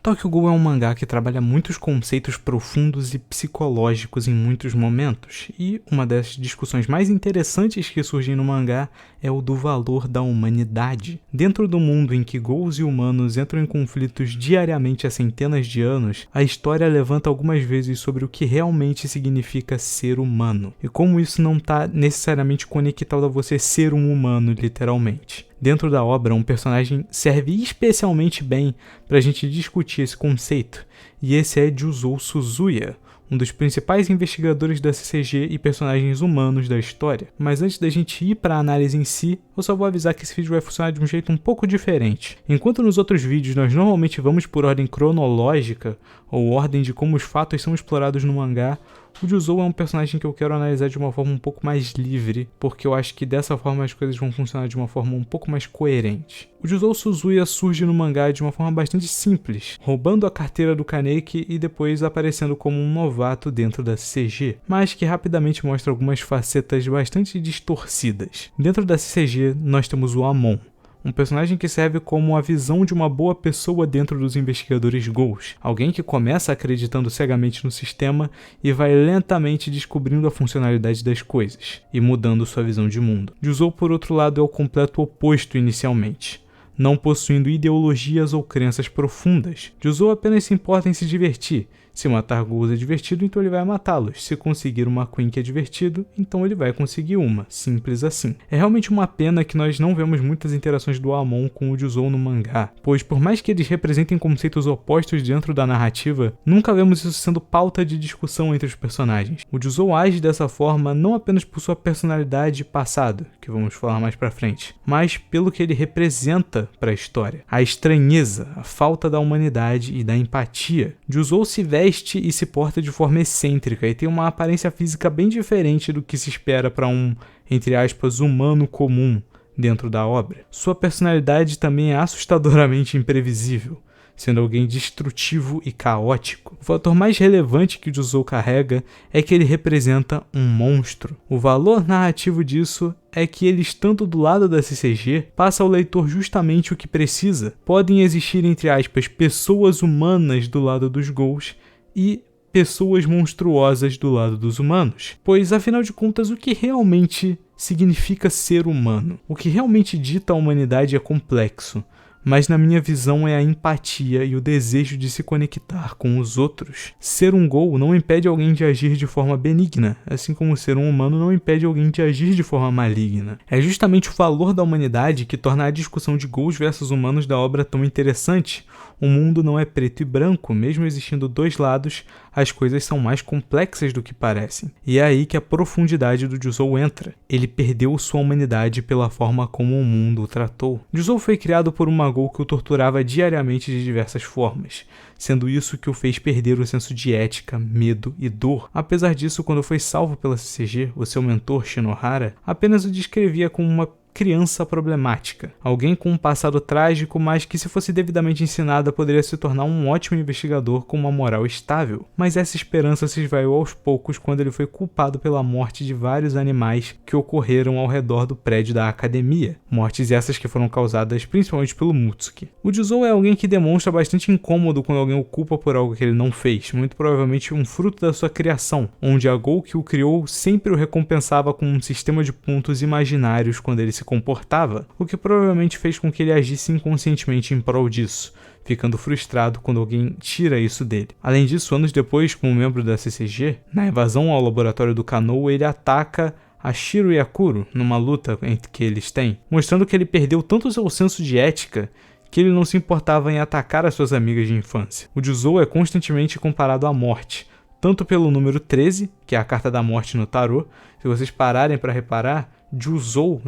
Tokyo Ghoul é um mangá que trabalha muitos conceitos profundos e psicológicos em muitos momentos, e uma das discussões mais interessantes que surgem no mangá é o do valor da humanidade. Dentro do mundo em que ghouls e humanos entram em conflitos diariamente há centenas de anos, a história levanta algumas vezes sobre o que realmente significa ser humano, e como isso não está necessariamente conectado a você ser um humano, literalmente. Dentro da obra, um personagem serve especialmente bem para a gente discutir esse conceito, e esse é Juzou Suzuya, um dos principais investigadores da CCG e personagens humanos da história. Mas antes da gente ir para a análise em si, eu só vou avisar que esse vídeo vai funcionar de um jeito um pouco diferente. Enquanto nos outros vídeos nós normalmente vamos por ordem cronológica, ou ordem de como os fatos são explorados no mangá, o Juzou é um personagem que eu quero analisar de uma forma um pouco mais livre, porque eu acho que dessa forma as coisas vão funcionar de uma forma um pouco mais coerente. O Juzou Suzuya surge no mangá de uma forma bastante simples, roubando a carteira do Kaneki e depois aparecendo como um novato dentro da CCG, mas que rapidamente mostra algumas facetas bastante distorcidas. Dentro da CCG nós temos o Amon, um personagem que serve como a visão de uma boa pessoa dentro dos investigadores ghouls, alguém que começa acreditando cegamente no sistema e vai lentamente descobrindo a funcionalidade das coisas, e mudando sua visão de mundo. Juzou, por outro lado, é o completo oposto inicialmente, não possuindo ideologias ou crenças profundas. Juzou apenas se importa em se divertir. Se matar ghouls é divertido, então ele vai matá-los. Se conseguir uma Queen que é divertido, então ele vai conseguir uma. Simples assim. É realmente uma pena que nós não vemos muitas interações do Amon com o Juzou no mangá, pois por mais que eles representem conceitos opostos dentro da narrativa, nunca vemos isso sendo pauta de discussão entre os personagens. O Juzou age dessa forma não apenas por sua personalidade e passado, que vamos falar mais pra frente, mas pelo que ele representa para a história. A estranheza, a falta da humanidade e da empatia. Juzou se veste e se porta de forma excêntrica e tem uma aparência física bem diferente do que se espera para um, entre aspas, humano comum dentro da obra. Sua personalidade também é assustadoramente imprevisível, sendo alguém destrutivo e caótico. O fator mais relevante que o Juzou carrega é que ele representa um monstro. O valor narrativo disso é que ele, estando do lado da CCG, passa ao leitor justamente o que precisa. Podem existir, entre aspas, pessoas humanas do lado dos ghouls e pessoas monstruosas do lado dos humanos. Pois, afinal de contas, o que realmente significa ser humano? O que realmente dita a humanidade é complexo, mas na minha visão é a empatia e o desejo de se conectar com os outros. Ser um ghoul não impede alguém de agir de forma benigna, assim como ser um humano não impede alguém de agir de forma maligna. É justamente o valor da humanidade que torna a discussão de ghouls versus humanos da obra tão interessante. O mundo não é preto e branco, mesmo existindo dois lados, as coisas são mais complexas do que parecem. E é aí que a profundidade do Juzou entra. Ele perdeu sua humanidade pela forma como o mundo o tratou. Juzou foi criado por uma ghoul que o torturava diariamente de diversas formas, sendo isso que o fez perder o senso de ética, medo e dor. Apesar disso, quando foi salvo pela CCG, o seu mentor, Shinohara, apenas o descrevia como uma criança problemática, alguém com um passado trágico, mas que, se fosse devidamente ensinada, poderia se tornar um ótimo investigador com uma moral estável. Mas essa esperança se esvaiu aos poucos quando ele foi culpado pela morte de vários animais que ocorreram ao redor do prédio da academia, mortes essas que foram causadas principalmente pelo Mutsuki. O Juzou é alguém que demonstra bastante incômodo quando alguém o culpa por algo que ele não fez, muito provavelmente um fruto da sua criação, onde a ghoul que o criou sempre o recompensava com um sistema de pontos imaginários quando ele se comportava, o que provavelmente fez com que ele agisse inconscientemente em prol disso, ficando frustrado quando alguém tira isso dele. Além disso, anos depois, como membro da CCG, na invasão ao laboratório do Kanou, ele ataca a Shiro e a Kuro numa luta entre que eles têm, mostrando que ele perdeu tanto seu senso de ética que ele não se importava em atacar as suas amigas de infância. O Juzou é constantemente comparado à morte, tanto pelo número 13, que é a carta da morte no tarô. Se vocês pararem para reparar, Juzou,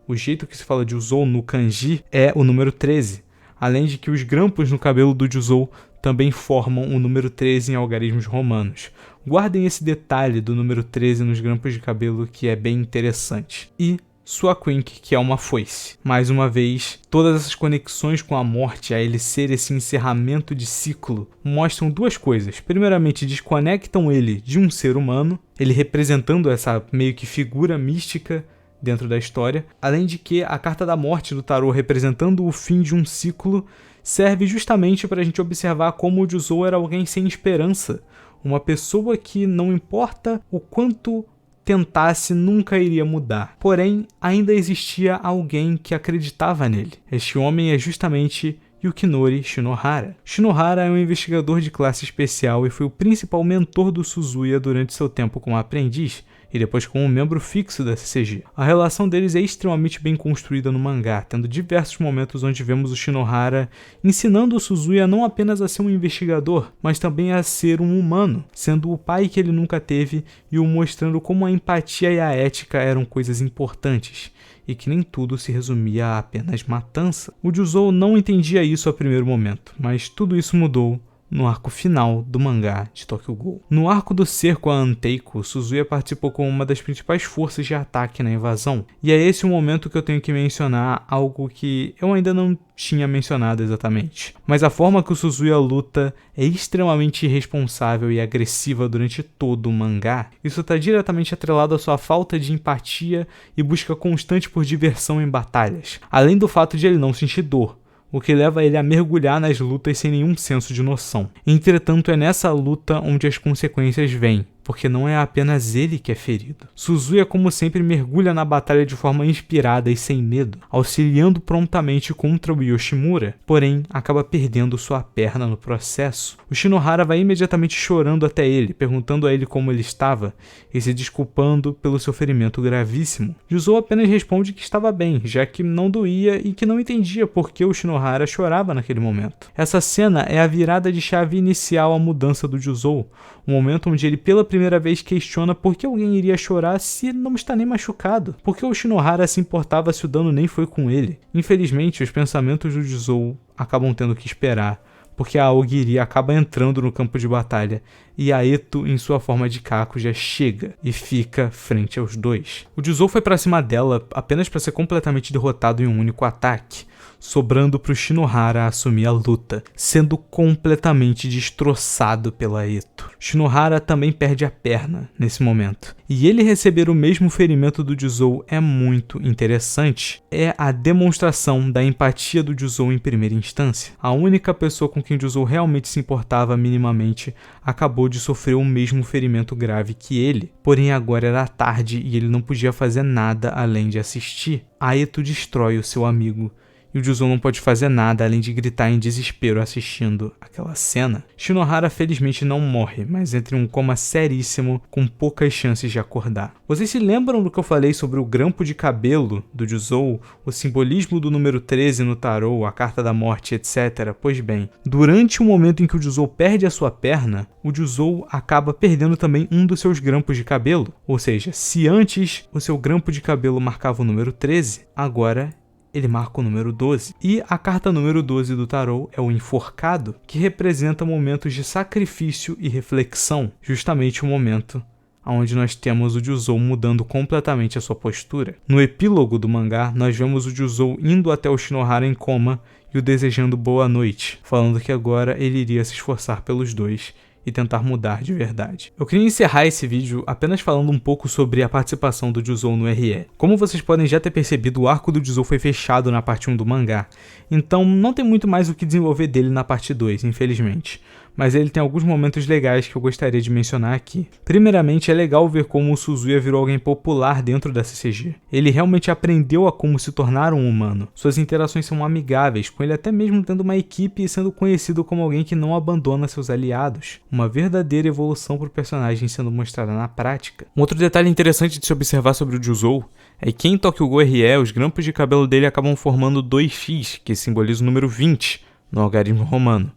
o jeito que se fala de Juzou no kanji é o número 13, além de que os grampos no cabelo do Juzou também formam o número 13 em algarismos romanos. Guardem esse detalhe do número 13 nos grampos de cabelo, que é bem interessante. E sua Quink, que é uma foice. Mais uma vez, todas essas conexões com a morte, a ele ser esse encerramento de ciclo, mostram duas coisas. Primeiramente, desconectam ele de um ser humano, ele representando essa meio que figura mística dentro da história, além de que a carta da morte do tarô representando o fim de um ciclo serve justamente para a gente observar como o Juzou era alguém sem esperança, uma pessoa que não importa o quanto tentasse, nunca iria mudar. Porém, ainda existia alguém que acreditava nele. Este homem é justamente Yukinori Shinohara. Shinohara é um investigador de classe especial e foi o principal mentor do Suzuya durante seu tempo como aprendiz e depois como membro fixo da CCG. A relação deles é extremamente bem construída no mangá, tendo diversos momentos onde vemos o Shinohara ensinando o Suzuya não apenas a ser um investigador, mas também a ser um humano, sendo o pai que ele nunca teve e o mostrando como a empatia e a ética eram coisas importantes, e que nem tudo se resumia a apenas matança. O Juzou não entendia isso a primeiro momento, mas tudo isso mudou no arco final do mangá de Tokyo Ghoul. No arco do cerco a Anteiko, Suzuya participou como uma das principais forças de ataque na invasão, e é esse o momento que eu tenho que mencionar algo que eu ainda não tinha mencionado exatamente. Mas a forma que o Suzuya luta é extremamente irresponsável e agressiva durante todo o mangá. Isso está diretamente atrelado à sua falta de empatia e busca constante por diversão em batalhas, além do fato de ele não sentir dor, o que leva ele a mergulhar nas lutas sem nenhum senso de noção. Entretanto, é nessa luta onde as consequências vêm, porque não é apenas ele que é ferido. Suzuya, como sempre, mergulha na batalha de forma inspirada e sem medo, auxiliando prontamente contra o Yoshimura, porém acaba perdendo sua perna no processo. O Shinohara vai imediatamente chorando até ele, perguntando a ele como ele estava e se desculpando pelo seu ferimento gravíssimo. Juzou apenas responde que estava bem, já que não doía e que não entendia por que o Shinohara chorava naquele momento. Essa cena é a virada de chave inicial à mudança do Juzou, um momento onde ele pela primeira vez questiona por que alguém iria chorar se não está nem machucado. Por que o Shinohara se importava se o dano nem foi com ele? Infelizmente, os pensamentos do Juzou acabam tendo que esperar, porque a Aogiri acaba entrando no campo de batalha e a Eto, em sua forma de Kakuja, chega e fica frente aos dois. O Juzou foi pra cima dela apenas para ser completamente derrotado em um único ataque, sobrando para o Shinohara assumir a luta, sendo completamente destroçado pela Eto. Shinohara também perde a perna nesse momento, e ele receber o mesmo ferimento do Juzou é muito interessante. É a demonstração da empatia do Juzou em primeira instância. A única pessoa com quem Juzou realmente se importava minimamente acabou de sofrer o mesmo ferimento grave que ele, porém agora era tarde e ele não podia fazer nada além de assistir. A Eto destrói o seu amigo, e o Juzou não pode fazer nada além de gritar em desespero assistindo aquela cena. Shinohara felizmente não morre, mas entra em um coma seríssimo com poucas chances de acordar. Vocês se lembram do que eu falei sobre o grampo de cabelo do Juzou, o simbolismo do número 13 no tarô, a carta da morte, etc? Pois bem, durante o momento em que o Juzou perde a sua perna, o Juzou acaba perdendo também um dos seus grampos de cabelo. Ou seja, se antes o seu grampo de cabelo marcava o número 13, agora ele marca o número 12. E a carta número 12 do tarô é o enforcado, que representa momentos de sacrifício e reflexão, justamente o momento onde nós temos o Juzou mudando completamente a sua postura. No epílogo do mangá, nós vemos o Juzou indo até o Shinohara em coma e o desejando boa noite, falando que agora ele iria se esforçar pelos dois e tentar mudar de verdade. Eu queria encerrar esse vídeo apenas falando um pouco sobre a participação do Juzou no RE. Como vocês podem já ter percebido, o arco do Juzou foi fechado na parte 1 do mangá, então não tem muito mais o que desenvolver dele na parte 2, infelizmente. Mas ele tem alguns momentos legais que eu gostaria de mencionar aqui. Primeiramente, é legal ver como o Suzuya virou alguém popular dentro da CCG. Ele realmente aprendeu a como se tornar um humano. Suas interações são amigáveis, com ele até mesmo tendo uma equipe e sendo conhecido como alguém que não abandona seus aliados. Uma verdadeira evolução para o personagem sendo mostrada na prática. Um outro detalhe interessante de se observar sobre o Juzou é que em Tokyo Ghoul RE, os grampos de cabelo dele acabam formando 2x, que simboliza o número 20 no algarismo romano.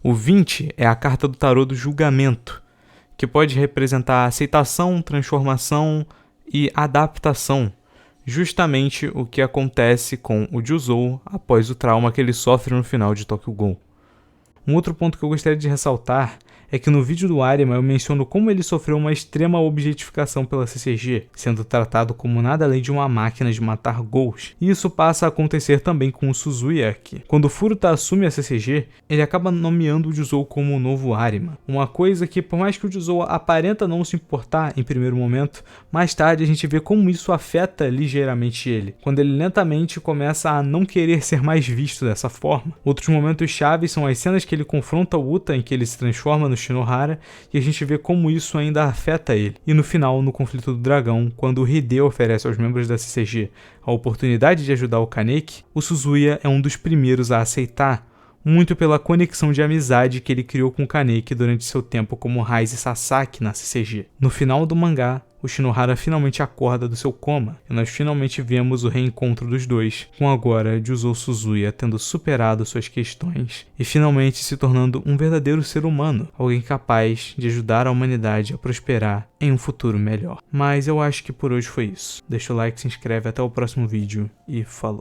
O 20 é a carta do tarô do julgamento, que pode representar aceitação, transformação e adaptação, justamente o que acontece com o Juzou após o trauma que ele sofre no final de Tokyo Ghoul. Um outro ponto que eu gostaria de ressaltar é que no vídeo do Arima eu menciono como ele sofreu uma extrema objetificação pela CCG, sendo tratado como nada além de uma máquina de matar Ghouls. E isso passa a acontecer também com o Suzuya aqui. Quando o Furuta assume a CCG, ele acaba nomeando o Juzou como o novo Arima. Uma coisa que, por mais que o Juzou aparenta não se importar em primeiro momento, mais tarde a gente vê como isso afeta ligeiramente ele, quando ele lentamente começa a não querer ser mais visto dessa forma. Outros momentos chaves são as cenas que ele confronta o Uta, em que ele se transforma no Shinohara, e a gente vê como isso ainda afeta ele. E no final, no conflito do dragão, quando o Hide oferece aos membros da CCG a oportunidade de ajudar o Kaneki, o Suzuya é um dos primeiros a aceitar, muito pela conexão de amizade que ele criou com o Kaneki durante seu tempo como Raiz Sasaki na CCG. No final do mangá, o Shinohara finalmente acorda do seu coma, e nós finalmente vemos o reencontro dos dois, com agora Juzou Suzuya tendo superado suas questões e finalmente se tornando um verdadeiro ser humano, alguém capaz de ajudar a humanidade a prosperar em um futuro melhor. Mas eu acho que por hoje foi isso. Deixa o like, se inscreve, até o próximo vídeo e falou!